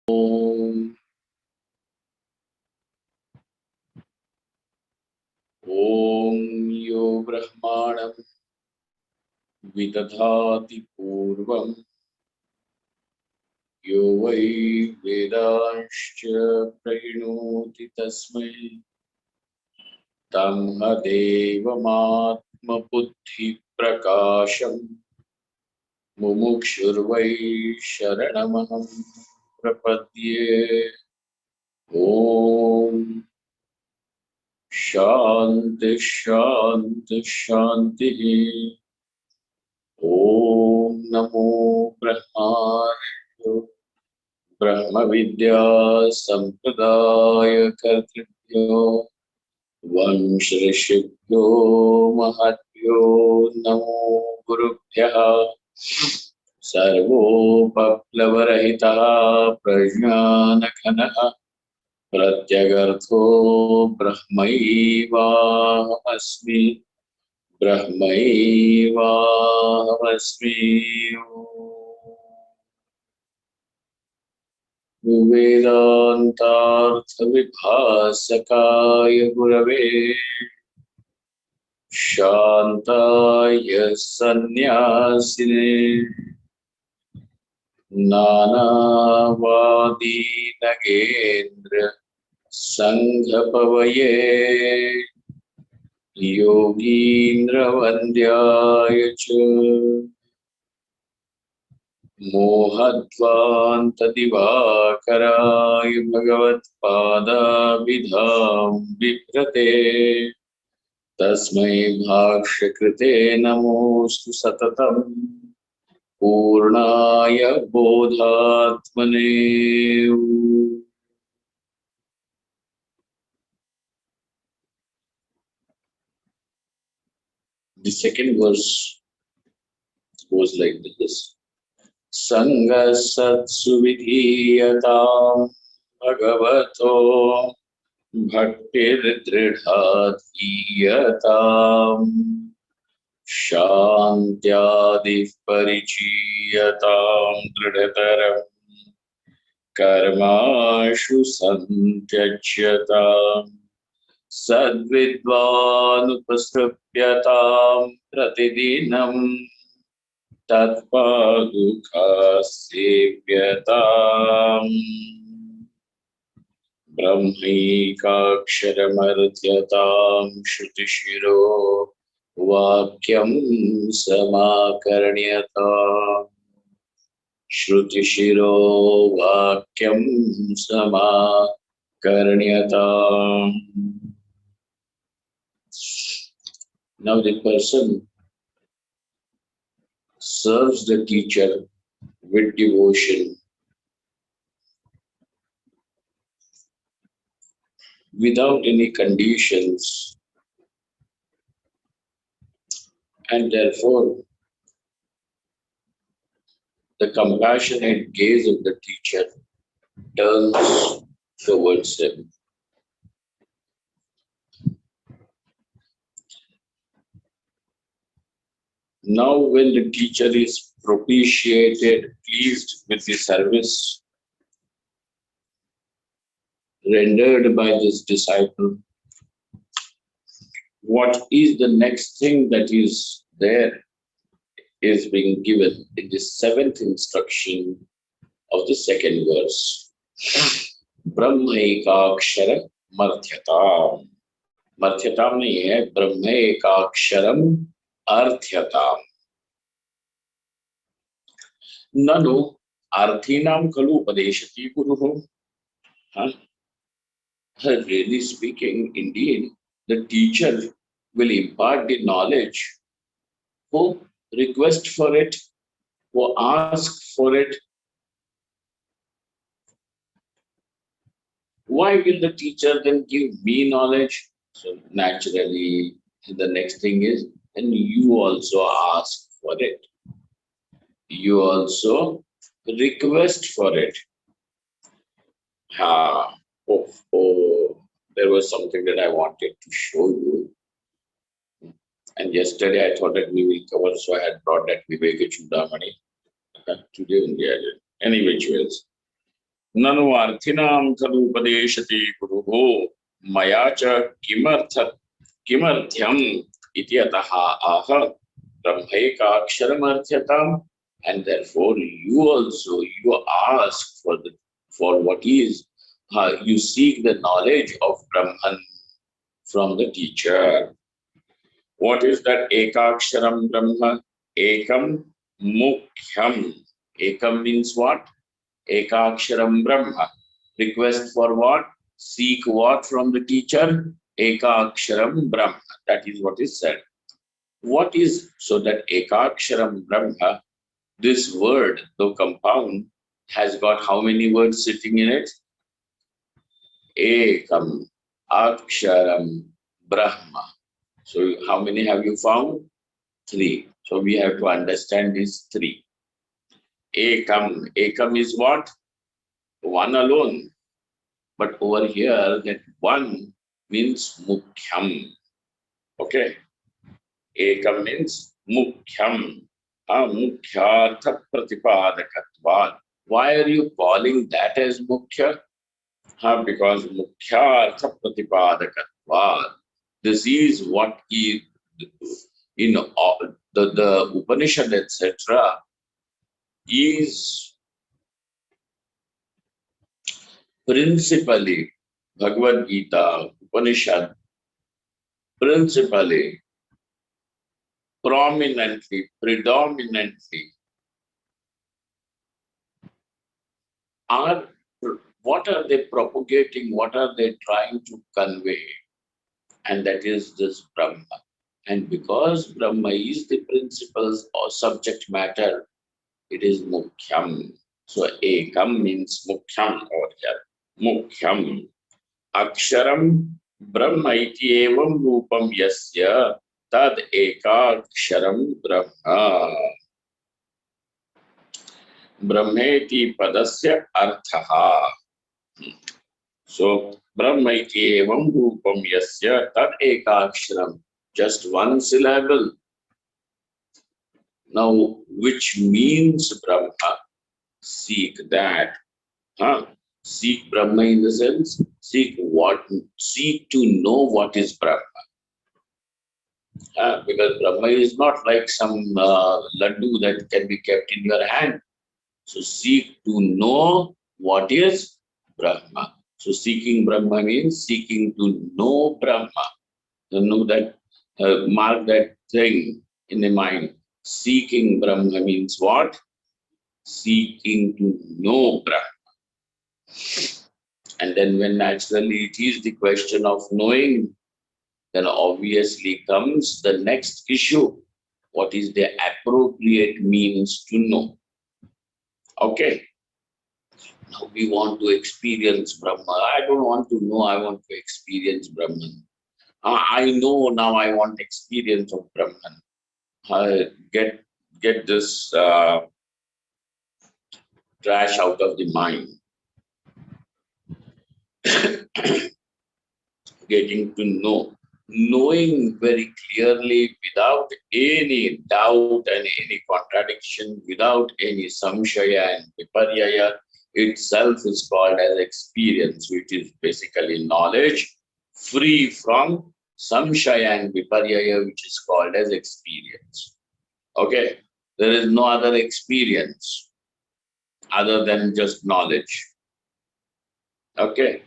Om Yo Brahmanam Vidadhati Purvam Yo Vai Vedanscha Prahinoti Tasmai Tam Devamatma Buddhi Prakasham Mumukshurvai Sharanamaham Prapadye. Om Shanti Shanti Shanti. Om Namo Brahmaya Brahma Vidya Sampradaya Kartribhyo Vanshishibhyo Mahatmyo Namo Gurubhyaha Sarvopaplavarahitaha Prajnanakanaha Pratyagartho Brahmaivahamsmi Brahmaivahamsmi. Vedantartha-vibhasakaya Gurave Shantaya Sannyasine Nanavadi Nagendra Sanghapavaye Yogindra Vandyaya Cha Mohadvanta Divakaraaya Bhagavat Vidham Viprate Tasmai Bhakshakrite Namostu Satatam Purnaya Bodhatmane. The second verse goes like this. Sangha Satsu Vidhiyatam Bhagavato Bhaktir Dridhat Iyatam Shantyadi Parichiyatam Dridhataram Karmashu Santyachyatam Sadvidvanupasrupyatam Pratidinam Tatpadukhasevyataam Brahmikaksharamardhyatam Shrutishiro Vakyam Samakarnyatam Shrutishiro Vakyam Samakarnyatam. Now the person serves the teacher with devotion, without any conditions, and therefore the compassionate gaze of the teacher turns towards him. Now, when the teacher is propitiated, pleased with the service rendered by this disciple, what is the next thing that is there is being given in the seventh instruction of the second verse. Brahmaikakshara marthyatam. Marthyatam nahi hai, Brahmaikaksharam arthyatam. Nanu arthinam khalu upadeshati guruho. Really speaking, indeed, the teacher will impart the knowledge who request for it, who ask for it. Why will the teacher then give me knowledge? So naturally, the next thing is, and you also ask for it. You also request for it. There was something that I wanted to show you. And yesterday I thought that we will cover, so I had brought that Viveka Chudamani today only I did. Any which ways. Nanu arthinam thadupadeshati guruho maya cha kimarthyam iti ataha aha brahmaika aksharamarthyatam. And therefore you also, you ask for what is, you seek the knowledge of Brahman from the teacher. What is that ekaksharam Brahma? Ekam mukhyam. Ekam means what? Ekaksharam Brahma. Request for what? Seek what from the teacher? Ekaksharam Brahma. That is what is said. What is, so that Ekaksharam Brahma, this word, though compound, has got how many words sitting in it? Ekam Aksharam Brahma. So how many have you found? 3. So we have to understand these 3. Ekam. Ekam is what? One alone. But over here, that one means mukhyam. Okay. Ekam means mukhyam. Mukhyartha pratipadakatvat. Why are you calling that as mukhya? Because mukhyartha pratipadakatvat. This is what is, the Upanishad, etc., is principally Bhagavad Gita, Upanishad, principally, prominently, predominantly, are, what are they propagating, what are they trying to convey? And that is this Brahma. And because Brahma is the principles or subject matter, it is mukhyam. So ekam means mukhyam over here. Mukhyam. Aksharam Brahma iti evam rupam yasya tad ekaksharam Brahma. Brahmeti padasya arthaha. So Brahma iti evam rupam yasya tad ekaksharam. Just one syllable. Now, which means Brahma? Seek that. Seek Brahma in the sense, seek what? Seek to know what is Brahma. Because Brahma is not like some laddu that can be kept in your hand. So seek to know what is Brahma. So seeking Brahma means seeking to know Brahma. To know that, mark that thing in the mind. Seeking Brahma means what? Seeking to know Brahma. And then when naturally it is the question of knowing, then obviously comes the next issue. What is the appropriate means to know? Okay. Now we want to experience Brahma. I don't want to know, I want to experience Brahman. I know now I want experience of Brahman. Get this trash out of the mind. Getting to know. Knowing very clearly without any doubt and any contradiction, without any samshaya and viparyaya, itself is called as experience, which is basically knowledge, free from samshaya and viparyaya, which is called as experience. Okay? There is no other experience other than just knowledge. Okay?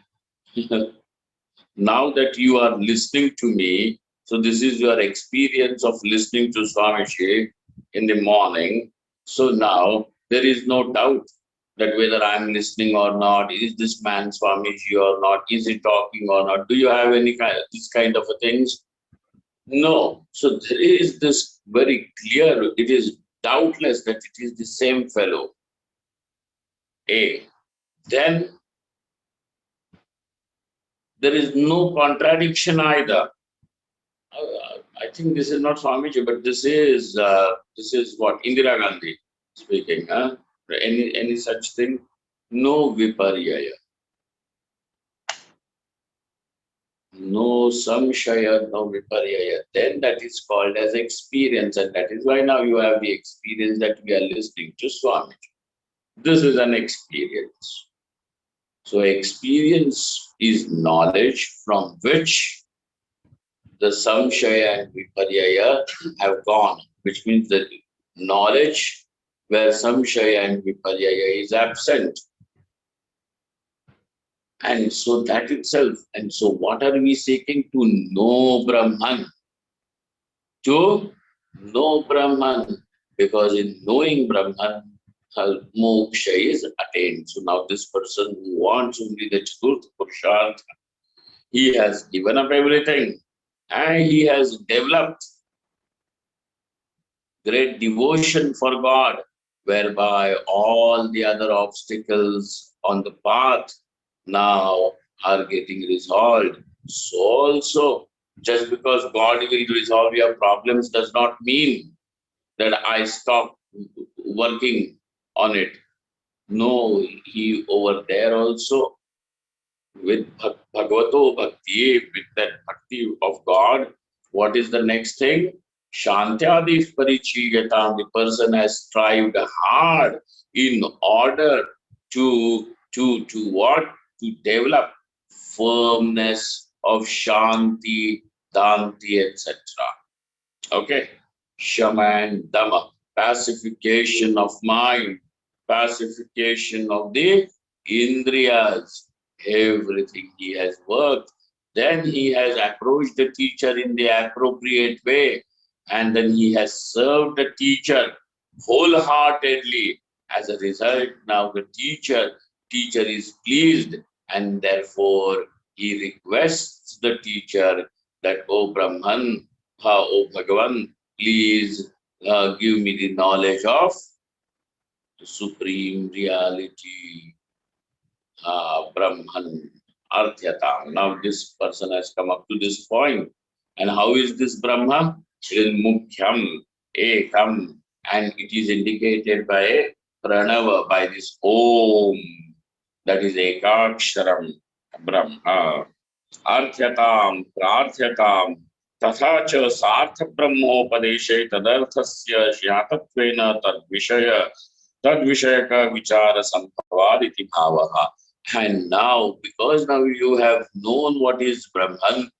Now that you are listening to me, so this is your experience of listening to Swamiji in the morning. So now there is no doubt that whether I am listening or not, is this man Swamiji or not, is he talking or not? Do you have any kind of this kind of things? No. So there is this very clear, it is doubtless that it is the same fellow. A. Then there is no contradiction either. I think this is not Swamiji, but this is what Indira Gandhi speaking. Any such thing? No viparyaya, no samshaya, no viparyaya. Then that is called as experience, and that is why now you have the experience that we are listening to Swamiji. This is an experience. So experience is knowledge from which the samshaya and viparyaya have gone, which means that knowledge where samshaya and viparyaya is absent. And so that itself, and so what are we seeking? To know Brahman. To know Brahman. Because in knowing Brahman, moksha is attained. So now this person who wants only the truth, Purushartha, he has given up everything and he has developed great devotion for God, whereby all the other obstacles on the path now are getting resolved. So also, just because God will resolve your problems does not mean that I stop working on it. No, he over there also with Bhagavato Bhakti, with that Bhakti of God, what is the next thing? Shantyadi Parichiyatam. The person has strived hard in order to what? To develop firmness of Shanti, Danti, etc. Okay. Shama and Dama, pacification of mind, pacification of the Indriyas, everything he has worked. Then he has approached the teacher in the appropriate way, and then he has served the teacher wholeheartedly. As a result, now the teacher is pleased, and therefore he requests the teacher that, "O Brahman, O Bhagavan, please give me the knowledge of the supreme reality, Brahman, Arthyata." Now this person has come up to this point. And how is this Brahma? It is Mukhyam, Ekam, and it is indicated by a Pranava, by this Om, that is Ekaksharam, Brahma. Arthyatam, Prarthyatam, तथा च सार्थ ब्रह्मोपदेशे तदर्थस्य ज्ञातत्वेन तद्विषयक विचार संभवादिति भावः. And now, because now you have known what is Brahman,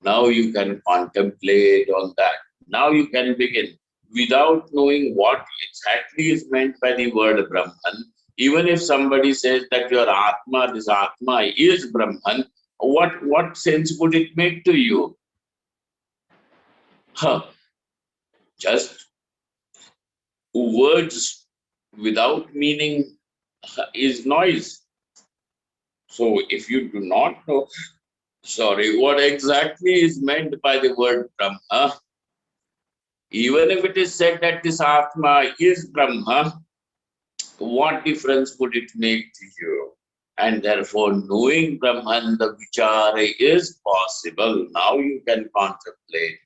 now you can contemplate on that. Now you can begin. Without knowing what exactly is meant by the word Brahman, even if somebody says that your Atma, this Atma is Brahman, what sense would it make to you? Huh. Just words without meaning is noise. So if you do not know, what exactly is meant by the word Brahma, even if it is said that this Atma is Brahma, what difference would it make to you? And therefore, knowing Brahman, the vichara is possible. Now you can contemplate.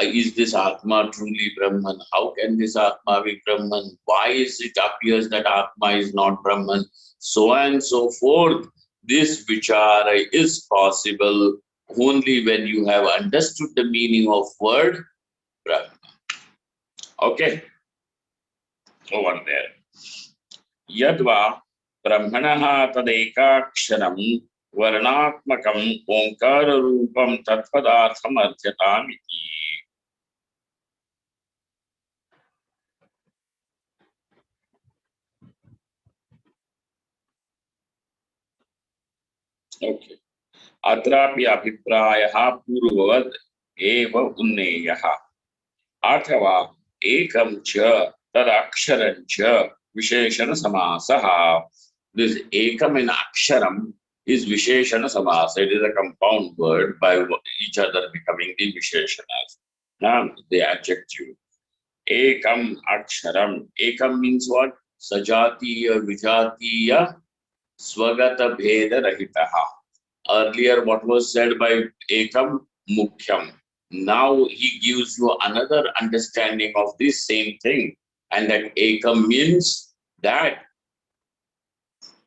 Is this Atma truly Brahman? How can this Atma be Brahman? Why is it appears that Atma is not Brahman? So on and so forth. This vichara is possible only when you have understood the meaning of word Brahman. Okay, over there. Yadva Brahmanah tadekaksharam varणात्मकम् ओंकार-रूपं तत्पदार्थमर्थ्यतामिति. Okay. अत्रापि अभिप्रायः पूर्ववद् एव उन्नेयः. अथवा एकं च तदक्षरं च विशेषण समासः. This ekam and aksharam is visheshana samasa. It is a compound word by each other becoming the visheshanas. The adjective. Ekam aksharam. Ekam means what? Sajatiya vijatiya swagata bheda rahitaha. Earlier, what was said by Ekam? Mukhyam. Now he gives you another understanding of this same thing. And that Ekam means that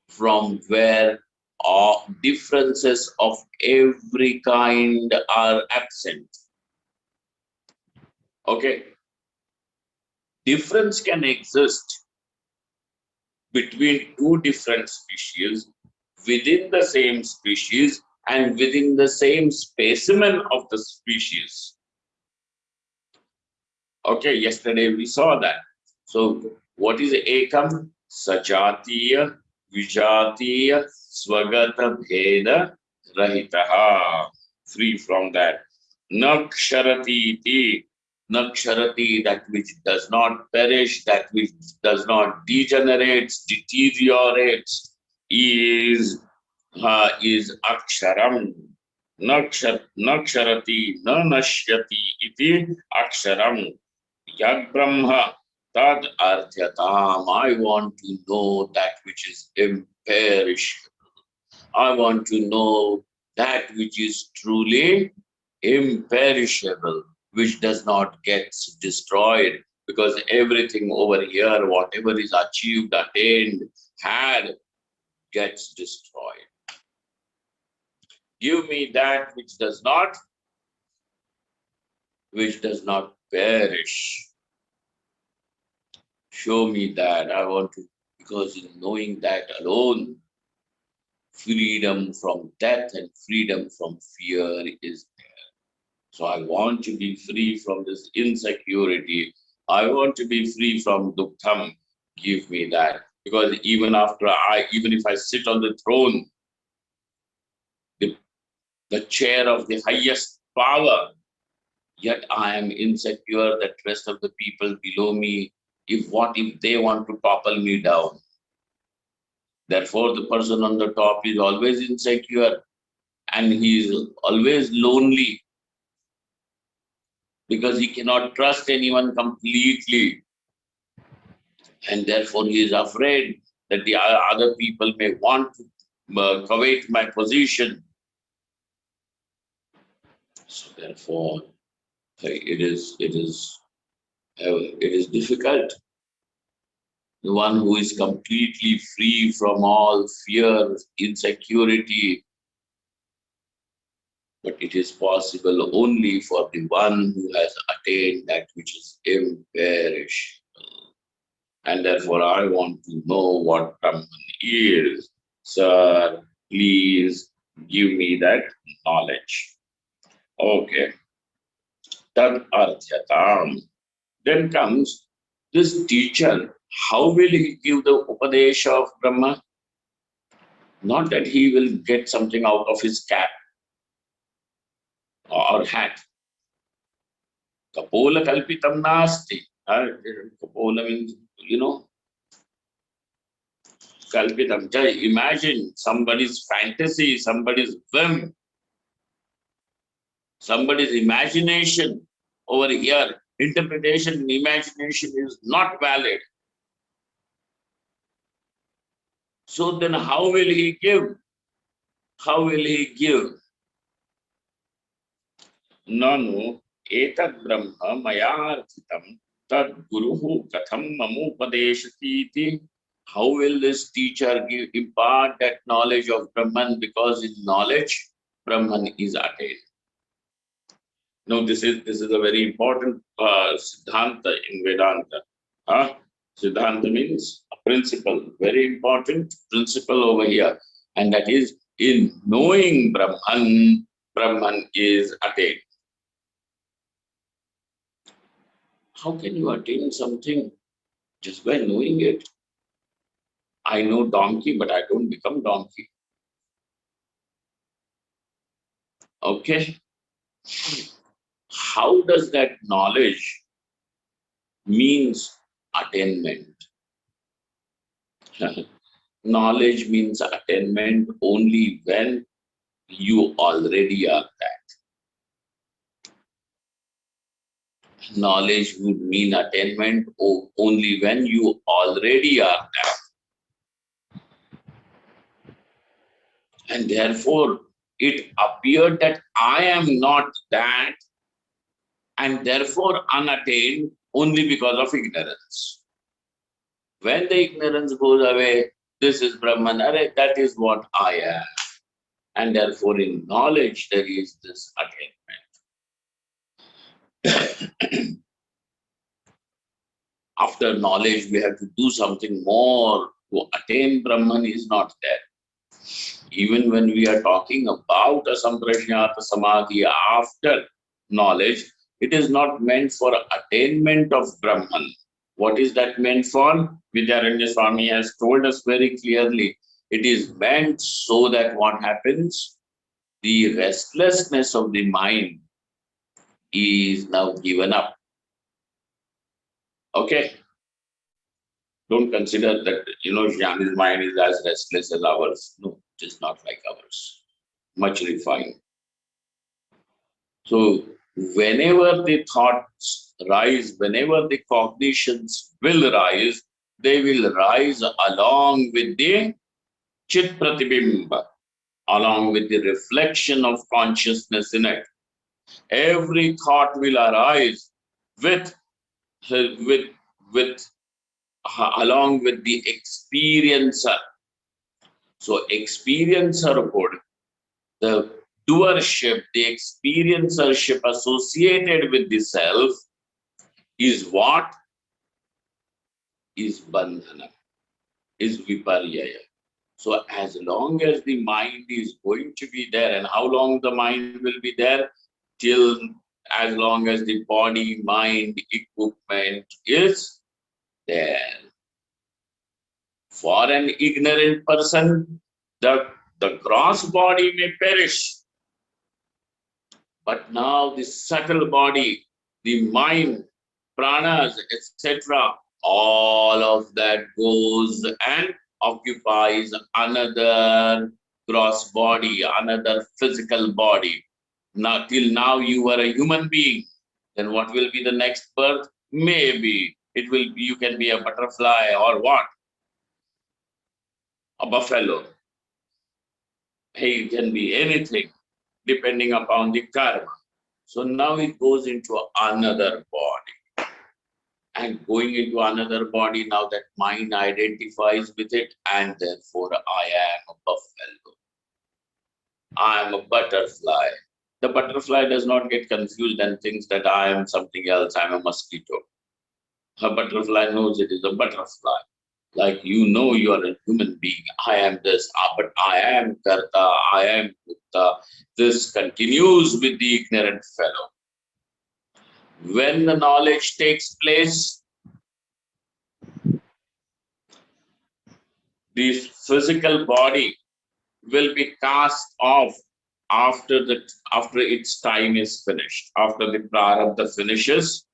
from where all differences of every kind are absent. Okay. Difference can exist between two different species within the same species and within the same specimen of the species. Okay, yesterday we saw that. So, what is Ekam? Sajatiya, Vijatiya, Swagata Bheda Rahitaha. Free from that. Naksharati iti. Naksharati, that which does not perish, that which does not degenerates, deteriorates, is Aksharam. Naksharati, na nashyati iti Aksharam. Yad Brahma, Tad Arthyatam. I want to know that which is imperishable. I want to know that which is truly imperishable, which does not get destroyed. Because everything over here, whatever is achieved, attained, had, gets destroyed. Give me that which does not perish. Show me that. I want to, because in knowing that alone, freedom from death and freedom from fear is there. So I want to be free from this insecurity. I want to be free from dukkham. Give me that. Because even if I sit on the throne, the, the chair of the highest power, yet I am insecure that rest of the people below me, if they want to topple me down? Therefore, the person on the top is always insecure and he is always lonely because he cannot trust anyone completely. And therefore, he is afraid that the other people may want to covet my position. So therefore, it is difficult. The one who is completely free from all fear, insecurity, but it is possible only for the one who has attained that which is imperishable. And therefore, I want to know what Brahman is. Sir, please give me that knowledge. Okay. Tad arthyatam. Then comes this teacher. How will he give the Upadesha of Brahma? Not that he will get something out of his cap or hat. Kapola kalpitam nasti. Kapola means, kalpitam. Just imagine somebody's fantasy, somebody's whim, somebody's imagination over here. Interpretation and imagination is not valid. So then how will he give? How will he give? Nanu etad brahma mayarthitam tad guruhu katham mamupadeshati. How will this teacher impart that knowledge of Brahman? Because in knowledge, Brahman is attained. Now, this is a very important Siddhanta in Vedanta. Siddhanta means a principle, very important principle over here. And that is, in knowing Brahman, Brahman is attained. How can you attain something just by knowing it? I know donkey, but I don't become donkey. Okay? How does that knowledge means attainment? Knowledge means attainment only when you already are that. Knowledge would mean attainment only when you already are that. And therefore, it appeared that I am not that, and therefore unattained only because of ignorance. When the ignorance goes away, this is Brahman, that is what I am. And therefore, in knowledge, there is this attainment. After knowledge, we have to do something more to attain Brahman is not there. Even when we are talking about a samprajñāta samadhi after knowledge, it is not meant for attainment of Brahman. What is that meant for? Vidyaranya Swami has told us very clearly. It is meant so that what happens? The restlessness of the mind is now given up. Okay? Don't consider that, Jnani's mind is as restless as ours. No, it is not like ours. Much refined. So, whenever the thoughts rise, whenever the cognitions will rise, they will rise along with the chit pratibimba, along with the reflection of consciousness in it. Every thought will arise with with with along with the experiencer. So experiencer code, the doership, the experiencership associated with the self is what? Is bandhana, is viparyaya. So as long as the mind is going to be there, and how long the mind will be there? Till as long as the body, mind, equipment is there. For an ignorant person, the gross body may perish, but now the subtle body, the mind, pranas, etc., all of that goes and occupies another gross body, another physical body. Now, till now, you were a human being. Then what will be the next birth? Maybe it will be, you can be a butterfly or what? A buffalo. Hey, it can be anything depending upon the karma. So now it goes into another body. And going into another body, now that mind identifies with it, and therefore I am a buffalo. I am a butterfly. The butterfly does not get confused and thinks that I am something else, I am a mosquito. A butterfly knows it is a butterfly. Like you are a human being. I am this, but I am Karta, I am Bhukta. This continues with the ignorant fellow. When the knowledge takes place, the physical body will be cast off after its time is finished. After the prarabdha finishes,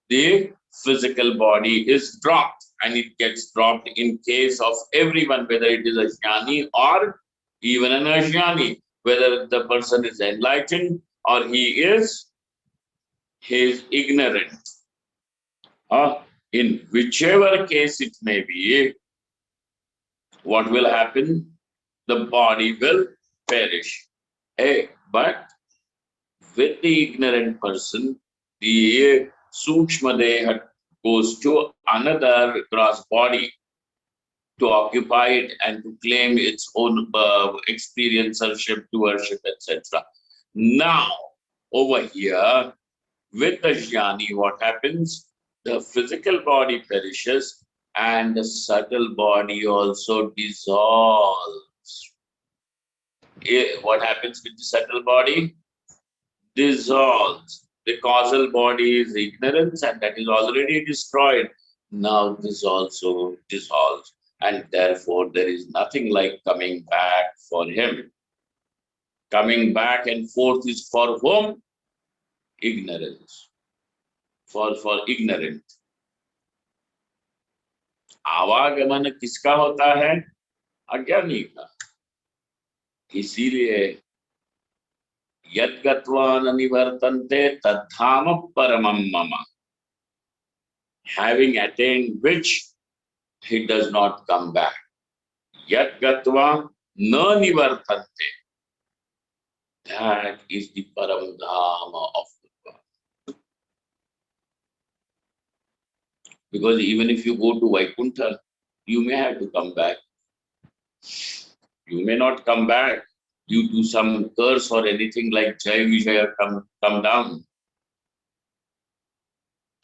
the physical body is dropped, and it gets dropped in case of everyone, whether it is a jnani or even an ajnani, whether the person is enlightened or he is ignorant. In whichever case it may be, what will happen? The body will perish. Hey, but with the ignorant person, the Sukshma Deha goes to another gross body to occupy it and to claim its own experiencership, doership, etc. Now, over here, with the jnani, what happens? The physical body perishes and the subtle body also dissolves. What happens with the subtle body? Dissolves. The causal body is ignorance, and that is already destroyed. Now this also dissolves, and therefore there is nothing like coming back for him. Coming back and forth is for whom? Ignorance. For ignorant. आवागमन किसका होता है? अज्ञानी का. इसीलिए यद्गत्वा न निवर्तन्ते तद्धाम परमं मम. Having attained which, he does not come back. Yadgatva na nivartante. That is the param dhama of Buddha. Because even if you go to Vaikuntha, you may have to come back. You may not come back due to some curse or anything like Jai Vijaya come down.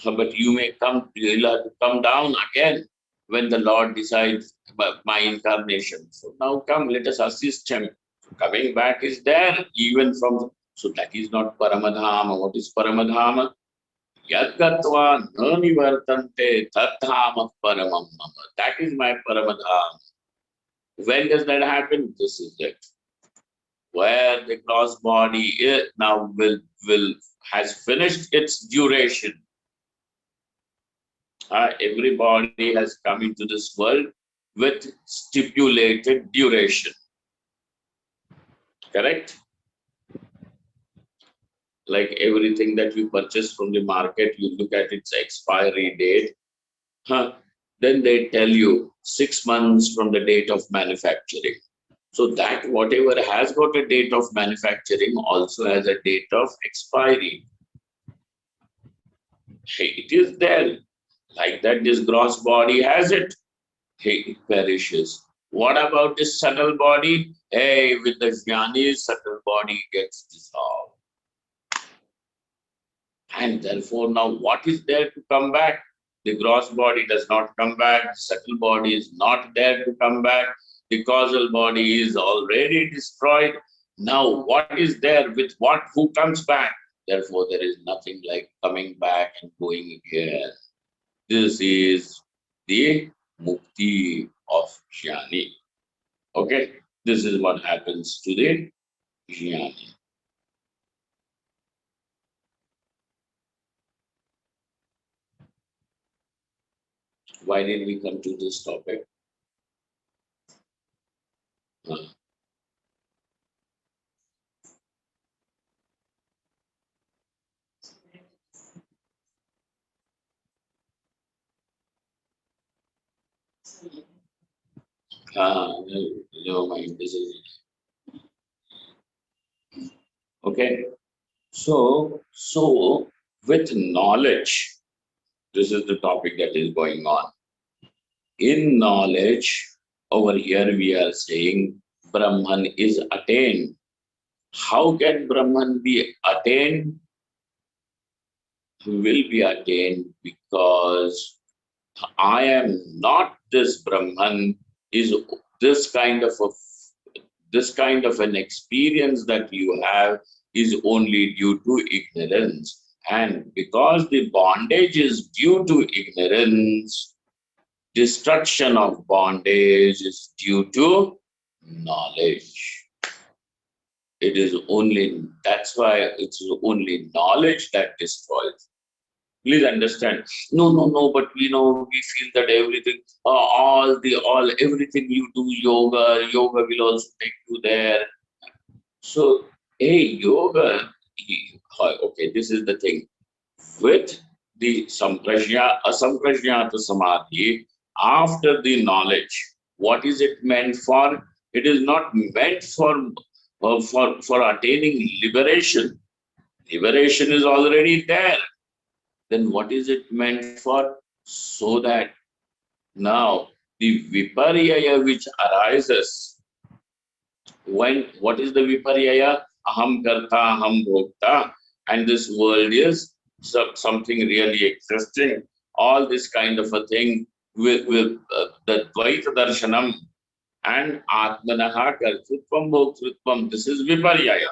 But you may come, you'll have to come down again when the Lord decides my incarnation. So now come, let us assist him. So coming back is there even from, so that is not Paramadhama. What is Paramadhama? Yadgatva na nivartante tadhama paramam mama. That is my Paramadhama. When does that happen? This is it. Where the cross body is now will has finished its duration. Every body has come into this world with stipulated duration. Correct? Like everything that you purchase from the market, you look at its expiry date. Then they tell you 6 months from the date of manufacturing. So that whatever has got a date of manufacturing also has a date of expiry. Hey, it is there. Like that, this gross body has it. Hey, it perishes. What about this subtle body? Hey, with the jnani, subtle body gets dissolved. And therefore, now what is there to come back? The gross body does not come back. The subtle body is not there to come back. The causal body is already destroyed. Now, what is there with what? Who comes back? Therefore, there is nothing like coming back and going again. This is the mukti of jnani. Okay, this is what happens to the jnani. Why did we come to this topic? Never mind. This is okay. So with knowledge, this is the topic that is going on. In knowledge, over here we are saying Brahman is attained. How can Brahman be attained? Will be attained because I am not this Brahman is this kind of an experience that you have is only due to ignorance. And because the bondage is due to ignorance, destruction of bondage is due to knowledge. It is only, that's why it's only knowledge that destroys. Please understand. No, but we know, we feel that everything, everything you do, yoga will also take you there. So, hey, yoga, okay, this is the thing. With the asamprajnata samadhi, after the knowledge, what is it meant for? It is not meant for attaining liberation. Liberation is already there. Then what is it meant for? So that now the viparyaya which arises, when what is the viparyaya? Aham karta, aham bhokta, and this world is something really existing. All this kind of a thing with the Dvaita Darshanam and Atmanaha Kartrutvam Bhoktrutvam. This is viparyaya.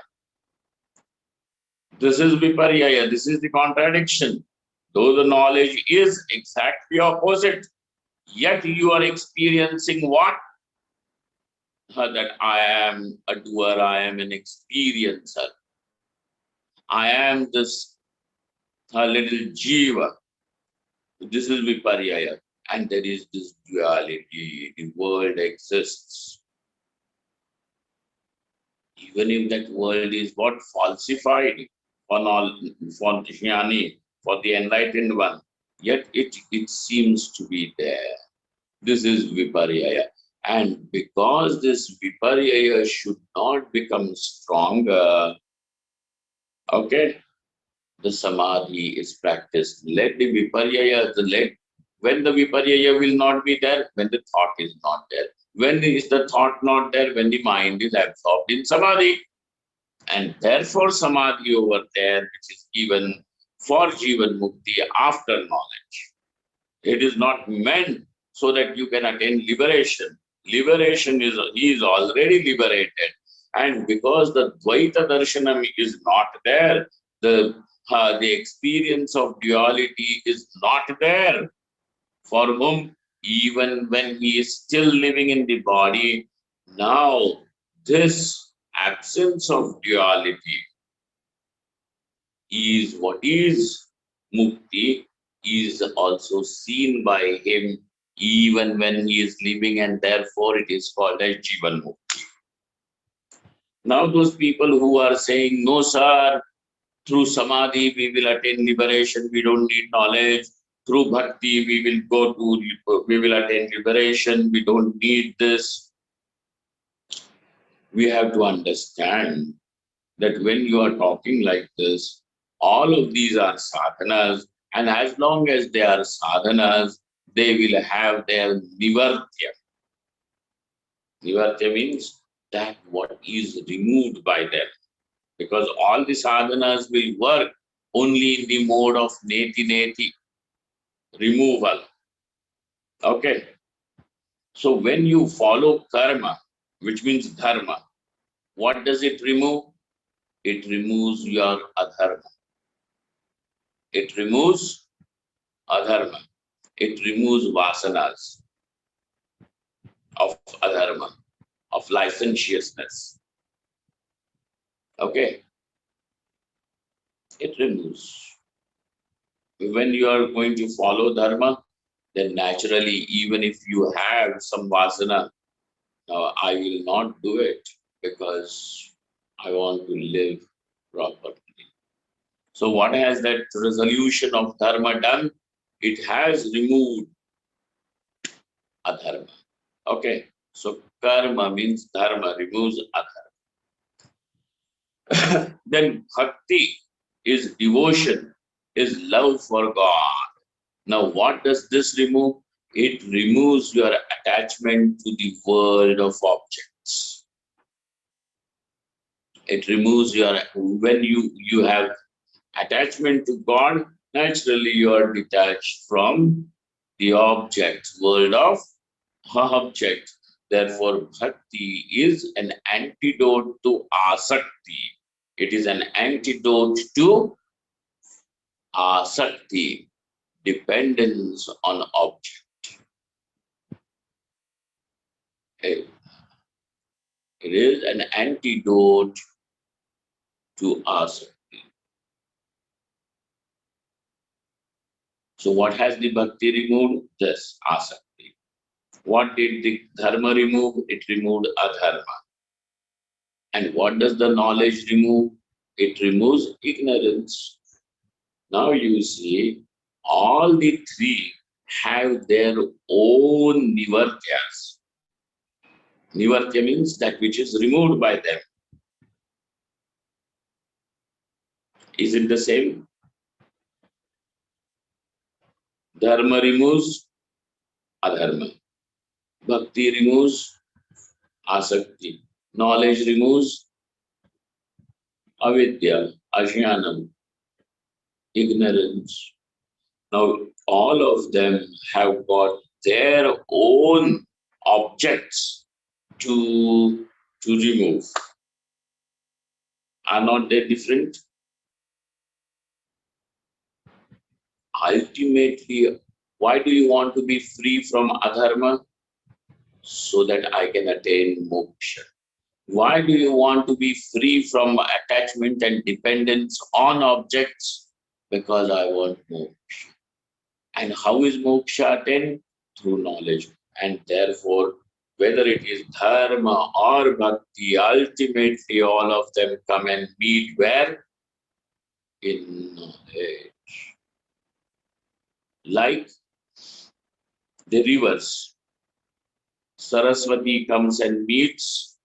This is viparyaya. This is the contradiction. Though the knowledge is exactly opposite, yet you are experiencing what? That I am a doer, I am an experiencer. I am this little jiva. This is viparyaya. And there is this duality. The world exists. Even if that world is what? Falsified for jnani, for the enlightened one, yet it seems to be there. This is viparyaya. And because this viparyaya should not become stronger, okay, the samadhi is practiced. Let the viparyaya, when the viparyaya will not be there, when the thought is not there. When is the thought not there? When the mind is absorbed in samadhi. And therefore samadhi over there, which is given for Jivan Mukti after knowledge. It is not meant so that you can attain liberation. Liberation is, he is already liberated. And because the Dvaita Darshanam is not there, the experience of duality is not there. For whom, even when he is still living in the body, now this absence of duality is what is mukti, is also seen by him even when he is living, and therefore it is called as Jivan Mukti. Now those people who are saying, no sir, through samadhi we will attain liberation, we don't need knowledge. Through bhakti we will attain liberation, we don't need this. We have to understand that when you are talking like this, all of these are sadhanas, and as long as they are sadhanas, they will have their nivartya. Nivartya means that what is removed by them, because all the sadhanas will work only in the mode of neti neti, removal. Okay. So when you follow karma, which means dharma, what does it remove? It removes your adharma. It removes adharma. It removes vasanas of adharma, of licentiousness. Okay? It removes. When you are going to follow dharma, then naturally, even if you have some vasana, now I will not do it because I want to live properly. So what has that resolution of dharma done? It has removed adharma. Okay, so karma means dharma, removes adharma. Then bhakti is devotion, is love for God. Now, what does this remove? It removes your attachment to the world of objects. It removes your, when you have attachment to God, naturally you are detached from the object, world of object. Therefore, bhakti is an antidote to asakti. It is an antidote to asakti, dependence on object. It is an antidote to asakti. So what has the bhakti removed? This asakti. What did the dharma remove? It removed adharma. And what does the knowledge remove? It removes ignorance. Now you see, all the three have their own nivartyas. Nivartya means that which is removed by them. Is it the same? Dharma removes adharma. Bhakti removes asakti. Knowledge removes avidya, ajnanam, ignorance. Now, all of them have got their own objects to remove. Are not they different? Ultimately, why do you want to be free from adharma? So that I can attain moksha. Why do you want to be free from attachment and dependence on objects? Because I want moksha. And how is moksha attained? Through knowledge. And therefore, whether it is dharma or bhakti, ultimately all of them come and meet where? In knowledge. Like the rivers. Saraswati comes and meets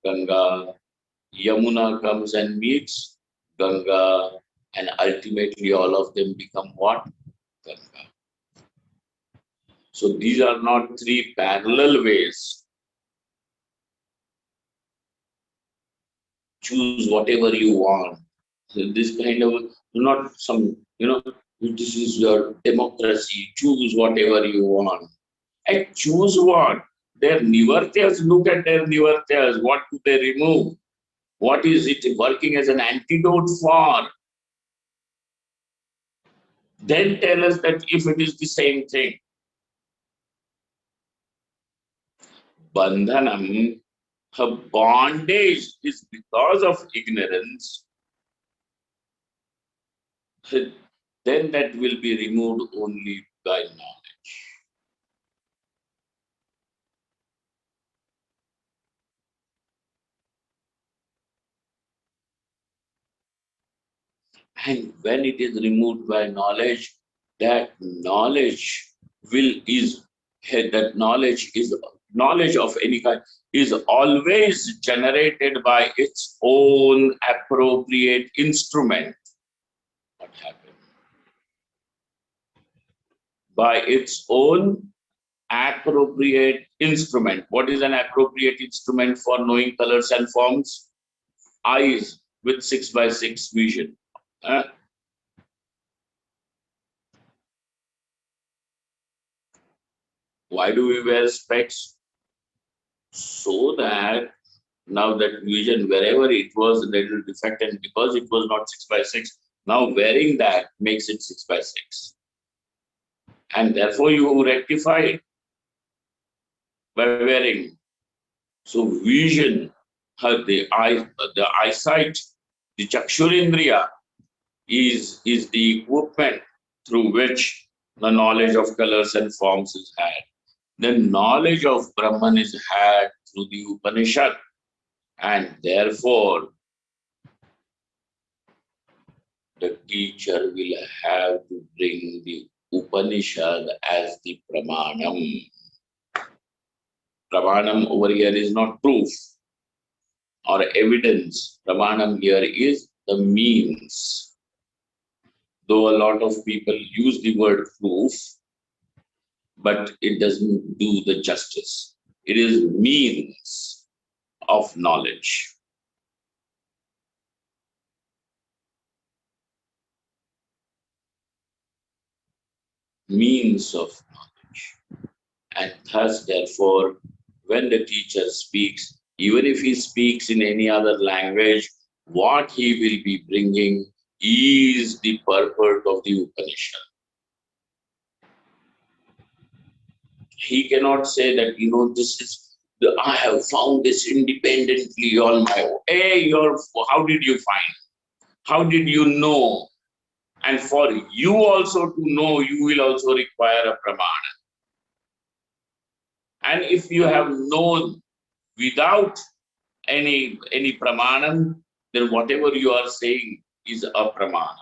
Ganga. Yamuna comes and meets Ganga. And ultimately all of them become what? Ganga. So these are not three parallel ways. Choose whatever you want. So this kind of, not some, this is your democracy. Choose whatever you want. And choose what? Their nivartyas, look at their nivartyas. What do they remove? What is it working as an antidote for? Then tell us that if it is the same thing. Bandhanam, her bondage is because of ignorance, then that will be removed only by knowledge. And when it is removed by knowledge, that knowledge that knowledge of any kind is always generated by its own appropriate instrument. What happened? By its own appropriate instrument. What is an appropriate instrument for knowing colors and forms? Eyes with 6x6 vision. Why do we wear specs? So that now that vision, wherever it was a little defect, and because it was not 6x6, now wearing that makes it 6x6. And therefore you rectify it by wearing. So vision, the eyesight, the chakshurindriya is the equipment through which the knowledge of colors and forms is had. The knowledge of Brahman is had through the Upanishad, and therefore the teacher will have to bring the Upanishad as the Pramanam. Pramanam over here is not proof or evidence. Pramanam here is the means. Though a lot of people use the word proof, but it doesn't do the justice. It is means of knowledge. Means of knowledge. And thus, therefore, when the teacher speaks, even if he speaks in any other language, what he will be bringing is the purport of the Upanishad. He cannot say that, I have found this independently on my own. Hey, how did you find? How did you know? And for you also to know, you will also require a pramana. And if you have known without any pramanam, then whatever you are saying is a pramana.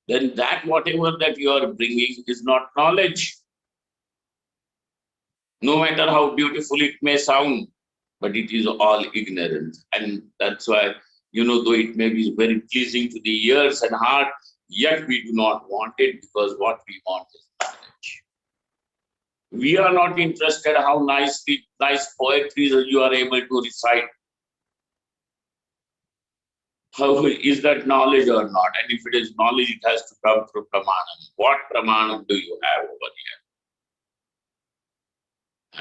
Then that whatever that you are bringing is not knowledge. No matter how beautiful it may sound, but it is all ignorance. And that's why, though it may be very pleasing to the ears and heart, yet we do not want it, because what we want is knowledge. We are not interested how nice poetry you are able to recite. How is that knowledge or not? And if it is knowledge, it has to come through pramanam. What pramanam do you have over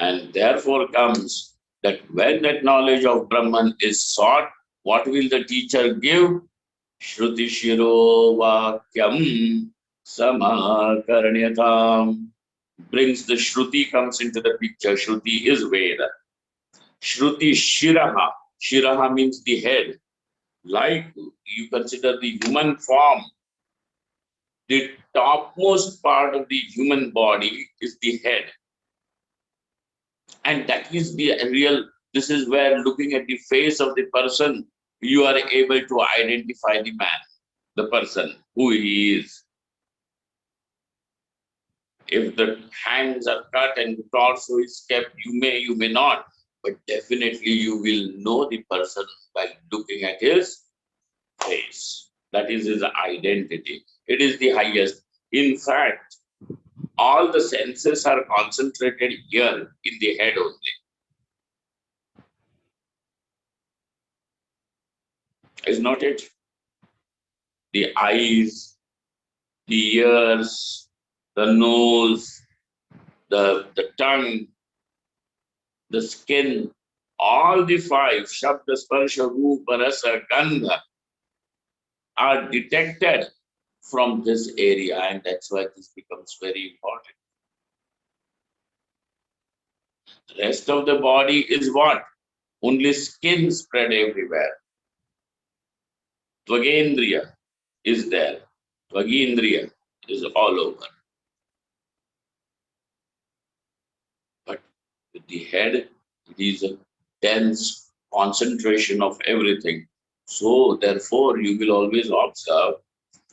here? And therefore comes that when that knowledge of Brahman is sought, what will the teacher give? Shruti Shiro Vakyam Samakarnyatam. Brings the Shruti, comes into the picture. Shruti is Veda. Shruti Shiraha. Shiraha means the head. Like you consider the human form, the topmost part of the human body is the head. And that is the real, this is where looking at the face of the person, you are able to identify the man, the person, who he is. If the hands are cut and the torso is kept, you may not, but definitely you will know the person by looking at his face. That is his identity. It is the highest. In fact, all the senses are concentrated here in the head only. Is not it? The eyes, the ears, the nose, the tongue, the skin, all the five, Shabda, Sparsha, Rupa, Rasa, Gandha, are detected from this area, and that's why this becomes very important. The rest of the body is what? Only skin spread everywhere. Tvagendriya is there. Tvagendriya is all over. But with the head, it is a dense concentration of everything. So, therefore, you will always observe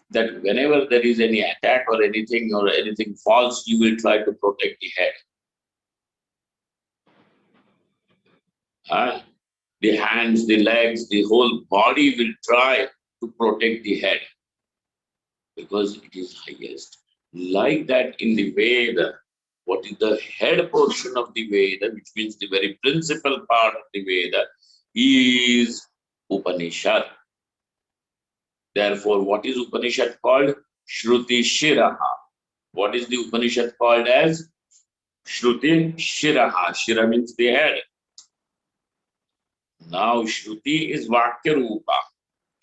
that whenever there is any attack or anything false, you will try to protect the head. The hands, the legs, the whole body will try to protect the head because it is highest. Like that in the Veda, what is the head portion of the Veda, which means the very principal part of the Veda, is Upanishad. Therefore, what is Upanishad called? Shruti Shiraha. What is the Upanishad called as? Shruti Shiraha. Shira means the head. Now, Shruti is Vakya Rupa,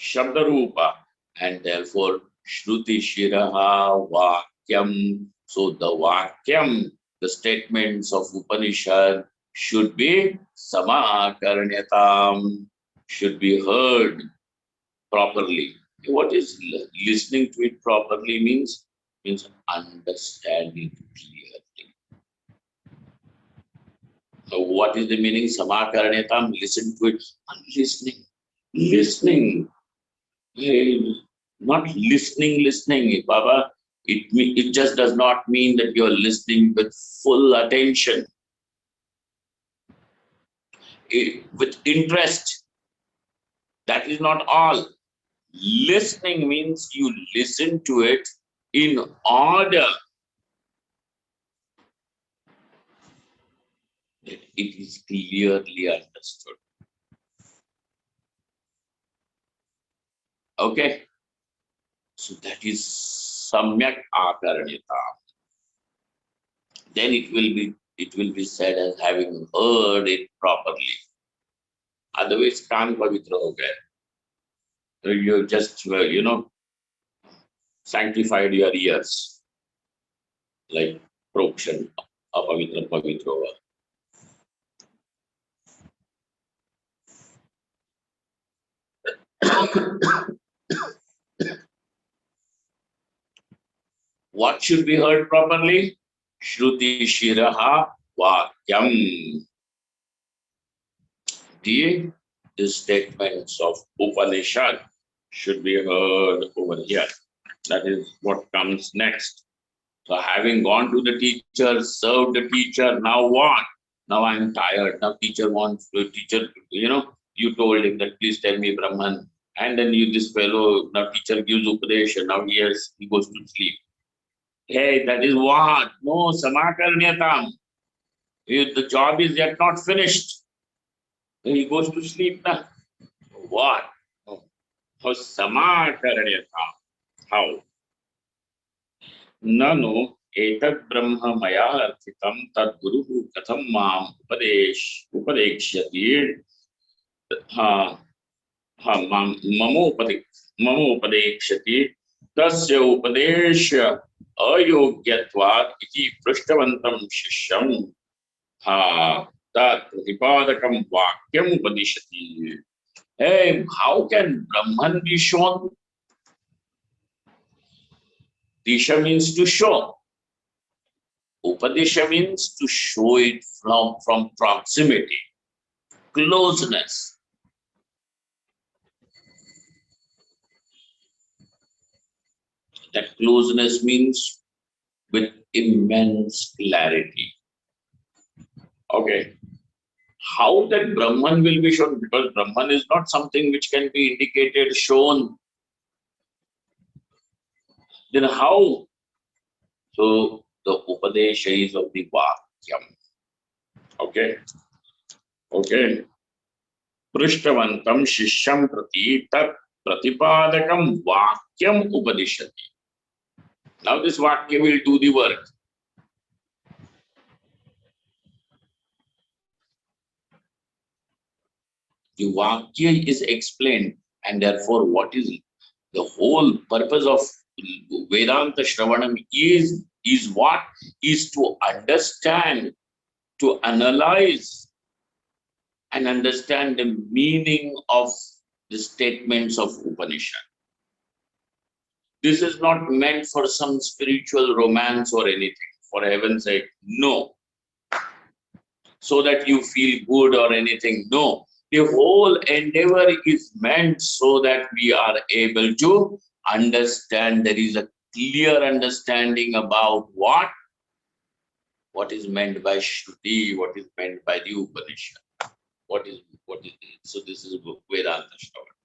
Shabda Rupa, and therefore Shruti Shiraha Vakyam. So the Vakyam, the statements of Upanishad should be Samakarnyatam, should be heard properly. What is listening to it properly means? Means understanding clearly. So what is the meaning? Samakarnyatam, listen to it. Listening. Listening. Not listening, Baba. It just does not mean that you're listening with full attention, with interest. That is not all. Listening means you listen to it in order that it is clearly understood. Okay? So that is samyak akaranyata. Then it will be said as having heard it properly. Otherwise, कान पवित्र हो गए. So you just sanctified your ears like prokshan, apavitra pavitra. What should be heard properly? Shruti Shiraha Vakyam. The statements of Upanishad should be heard over here. That is what comes next. So having gone to the teacher, served the teacher, now what? Now I am tired. Now teacher wants to you told him that please tell me Brahman. And then this fellow, now teacher gives Upadesha, now he goes to sleep. Hey, that is what? No, Samakarnyatam. The job is yet not finished. He goes to sleep now. What? How Samakarnyatam? How? Nano etat brahma maya arthitam tad guruhu katham mam upadekshati ha ha mamopadekshati tasya upadesha ayogyatvat iti prishtavantam shishyam ha tat pratipadakam vakyam upadishati. Hey, how can Brahman be shown? Disha means to show. Upadesha means to show it from proximity, closeness. That closeness means with immense clarity. Okay. How that Brahman will be shown? Because Brahman is not something which can be indicated, shown. Then how? So the Upadesha is of the Vakyam. Okay. Okay. Prishtavantam Shishyam Prati Tat Pratipadakam Vakyam Upadishati. Now this Vakya will do the work. The Vakya is explained, and therefore what is the whole purpose of Vedanta Shravanam is what? Is to understand, to analyze and understand the meaning of the statements of Upanishad. This is not meant for some spiritual romance or anything, for heaven's sake, no. So that you feel good or anything, no. The whole endeavor is meant so that we are able to understand. There is a clear understanding about what is meant by Shruti, what is meant by the Upanishad, what is it. So this is Vedanta Shravan.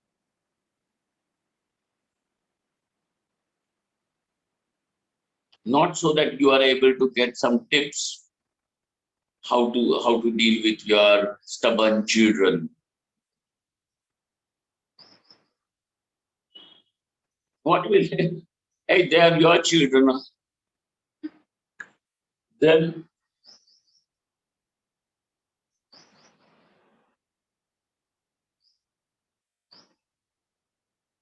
Not so that you are able to get some tips how to deal with your stubborn children. What will hey, they are your children. Then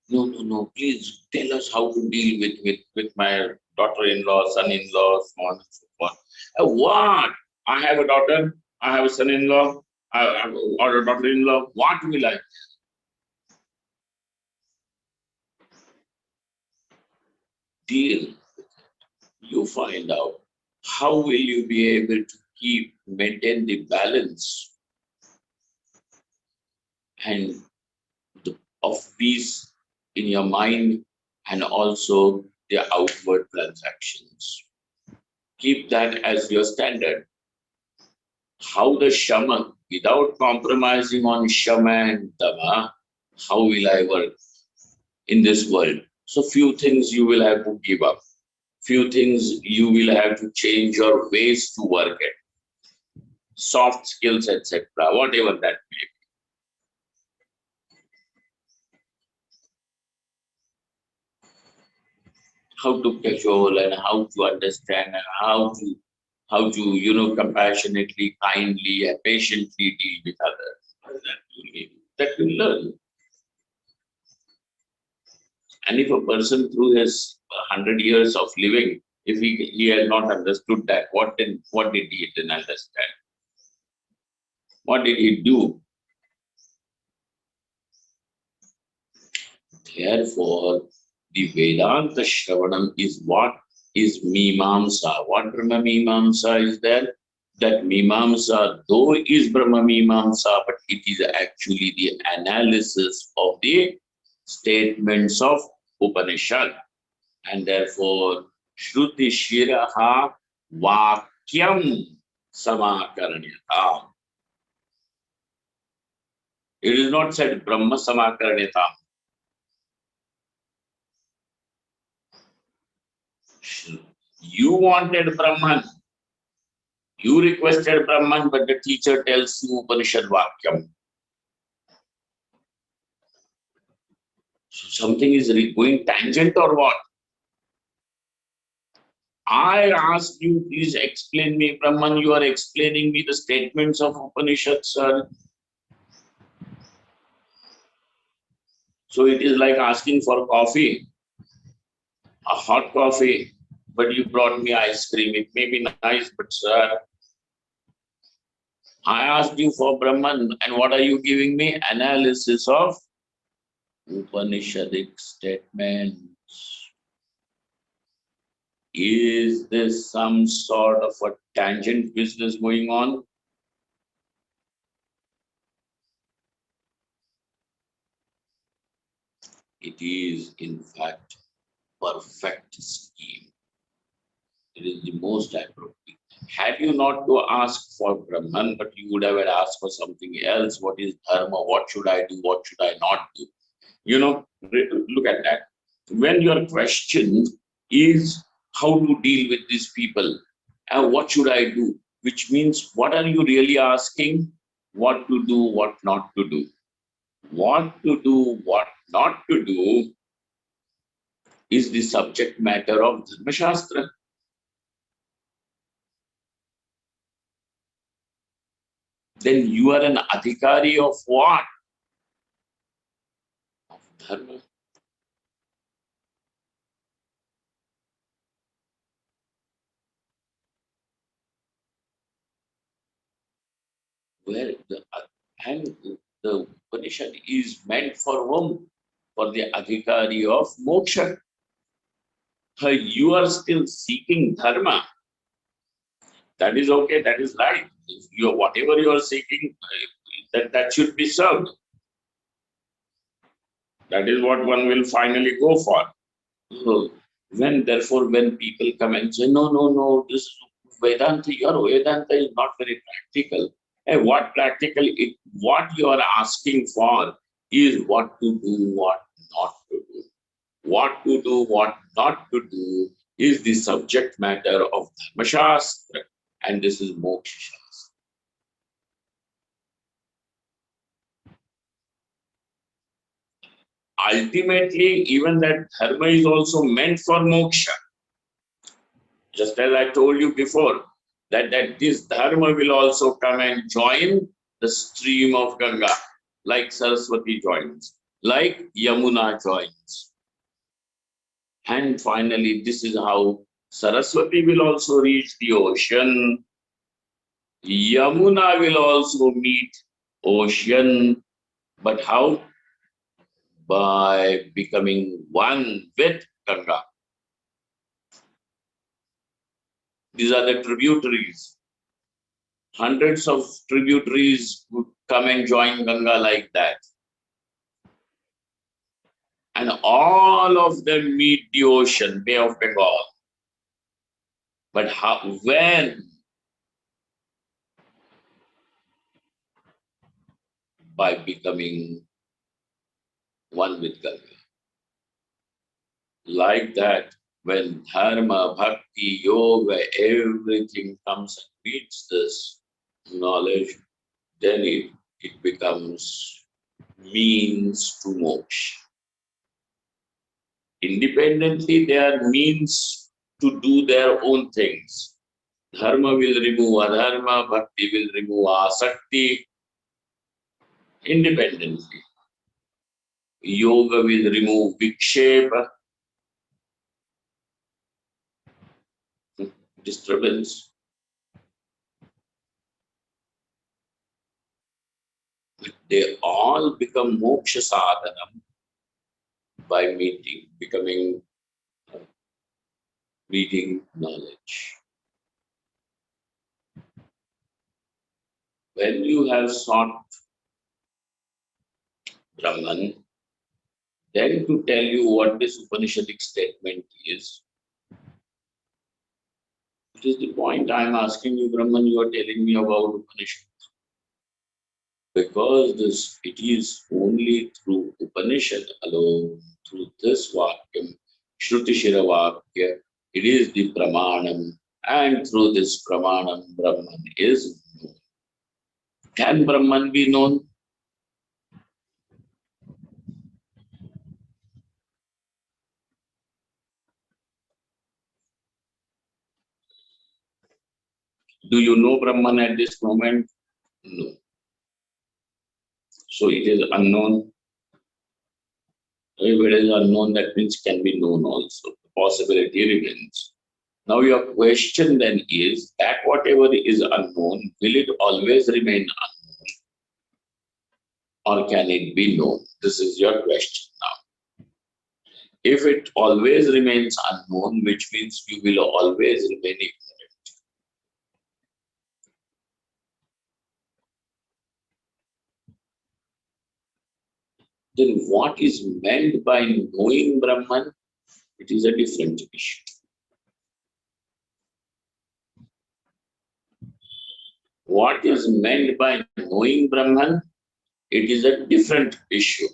no, please tell us how to deal with my daughter-in-law, son-in-law, so on and so forth. What? I have a daughter, I have a son-in-law, or a daughter-in-law. What will I deal? You find out. How will you be able to maintain the balance and of peace in your mind and also the outward transactions? Keep that as your standard. How the Shama, without compromising on Shama and Dama, how will I work in this world? So few things you will have to give up. Few things you will have to change your ways to work it. Soft skills, etc., whatever that may be. How to control and how to understand and how to compassionately, kindly, and patiently deal with others. That you learn. And if a person through his 100 years of living, if he has not understood that, what did he then understand? What did he do? Therefore, the Vedanta Shravanam is what is Mimamsa. What Brahma Mimamsa is there? That Mimamsa, though is Brahma Mimamsa, but it is actually the analysis of the statements of Upanishad. And therefore, Shruti Shiraha Vakyam Samakaranyata. It is not said Brahma Samakaranyata. You wanted Brahman, you requested Brahman, but the teacher tells you Upanishad Vakyam. So something is going tangent or what? I asked you, please explain me, Brahman, you are explaining me the statements of Upanishad, sir. So it is like asking for coffee, a hot coffee, but you brought me ice cream. It may be nice, but sir, I asked you for Brahman, and what are you giving me? Analysis of Upanishadic statements. Is this some sort of a tangent business going on? It is, in fact, perfect scheme. It is the most appropriate. Had you not to ask for Brahman, but you would have asked for something else. What is dharma? What should I do? What should I not do? Look at that. When your question is how to deal with these people and what should I do, which means what are you really asking? What to do, what not to do. What to do, what not to do is the subject matter of Dharma Shastra. Then you are an adhikari of what? Of Dharma. Where and the Upanishad is meant for whom? For the adhikari of moksha. You are still seeking dharma. That is okay, that is right. If you, whatever you are seeking, that should be served. That is what one will finally go for. So therefore, when people come and say, no, no, no, this Vedanta, your Vedanta is not very practical. Hey, what practical? What you are asking for is what to do, what not to do. What to do, what not to do is the subject matter of Dharma Shastra, and this is Moksha Shastra. Ultimately, even that Dharma is also meant for moksha. Just as I told you before, that this Dharma will also come and join the stream of Ganga, like Saraswati joins, like Yamuna joins. And finally, this is how Saraswati will also reach the ocean. Yamuna will also meet ocean, but how? By becoming one with Ganga. These are the tributaries. Hundreds of tributaries would come and join Ganga like that. And all of them meet the ocean, Bay of Bengal. But how, when? By becoming one with Ganga. Like that, when dharma, bhakti, yoga, everything comes and meets this knowledge, then it becomes means to moksha. Independently, they are means to do their own things. Dharma will remove adharma, bhakti will remove asakti independently. Yoga will remove vikshepa, disturbance. They all become moksha sadhanam by becoming, reading knowledge. When you have sought Brahman, then to tell you what this Upanishadic statement is, it is the point I am asking you, Brahman, you are telling me about Upanishad. Because this, it is only through Upanishad alone, through this Vakyam, Shruti Shira Vakya, it is the Pramanam, and through this Pramanam, Brahman is known. Can Brahman be known? Do you know Brahman at this moment? No. So it is unknown. If it is unknown, that means can be known also. The possibility remains. Now your question then is that whatever is unknown, will it always remain unknown or can it be known? This is your question now. If it always remains unknown, which means you will always remain ignorant. Then what is meant by knowing Brahman? It is a different issue. What is meant by knowing Brahman? It is a different issue.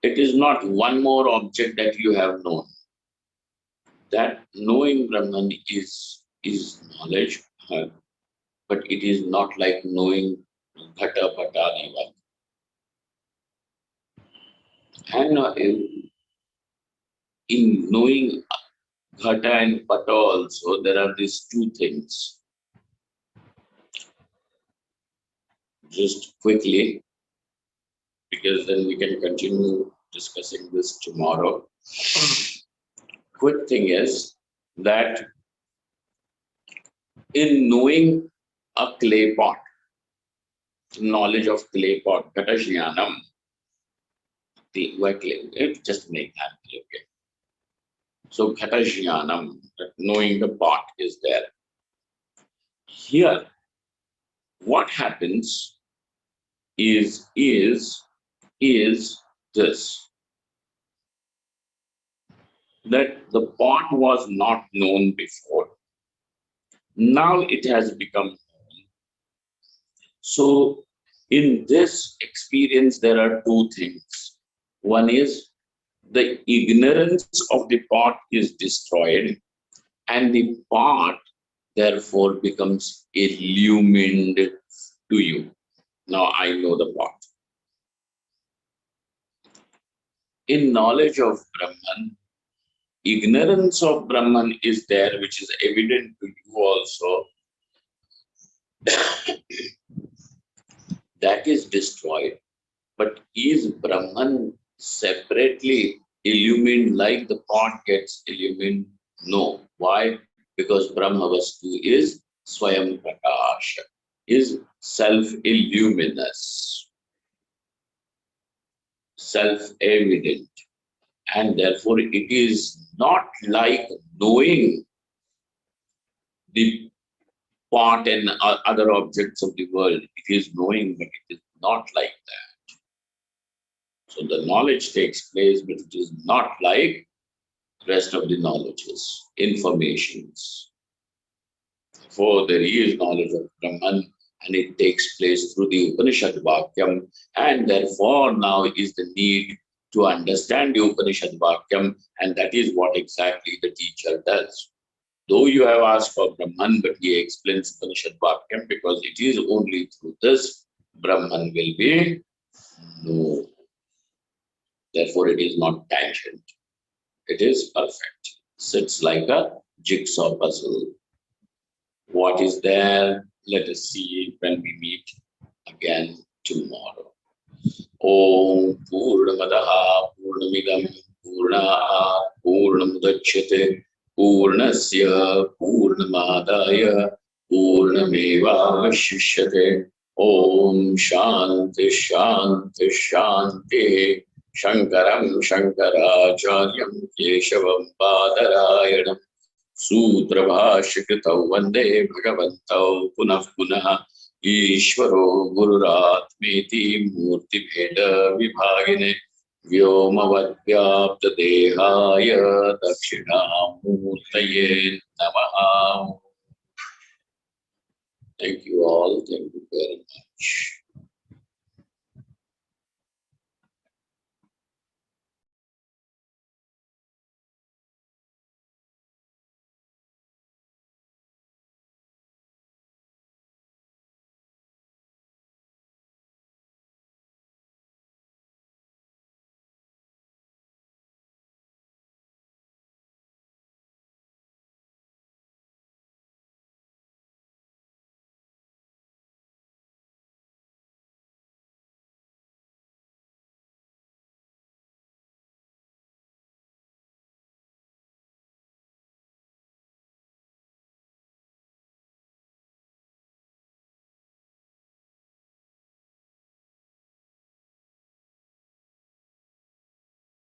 It is not one more object that you have known. That knowing Brahman is knowledge, but it is not like knowing Ghata Pata Diva. And In knowing Ghata and Pata also, there are these two things. Just quickly, because then we can continue discussing this tomorrow. Quick thing is that in knowing a clay pot, knowledge of clay pot, Katashyanam, just make that okay. So Katashyanam, knowing the pot is there. Here, what happens is this, that the pot was not known before. Now it has become known. So in this experience, there are two things. One is the ignorance of the pot is destroyed, and the pot therefore becomes illumined to you. Now I know the pot. In knowledge of Brahman, ignorance of Brahman is there, which is evident to you also. That is destroyed. But is Brahman separately illumined like the pot gets illumined? No. Why? Because Brahma Vastu is Swayam Prakasha, is self-illuminous, self-evident. And therefore it is not like knowing the pot and other objects of the world. It is knowing, but it is not like that. So the knowledge takes place, but it is not like rest of the knowledges, informations. For there is knowledge of Brahman, and it takes place through the Upanishad Vakyam, and therefore now is the need to understand the Upanishad Vakyam, and that is what exactly the teacher does. Though you have asked for Brahman, but he explains Upanishad Vakyam because it is only through this Brahman will be known. Therefore, it is not tangent. It is perfect. Sits like a jigsaw puzzle. What is there? Let us see when we meet again tomorrow. Om Purnamadaha Purnamidam Purnaha Purnamudachyate Purnasya Purnamadaya Purnamevavashishyate. Om Shanti Shanti Shanti. Shankaram Shankaracharyam Keshavam Badarayanam Sutrabhashikritau Vande Bhagavantau Punah Punah Ishvaro Gururatmeti Murti Bheda Vibhagine Vyomavadvyapta Dehaya Dakshinamurtaye Namaha. Thank you all. Thank you very much.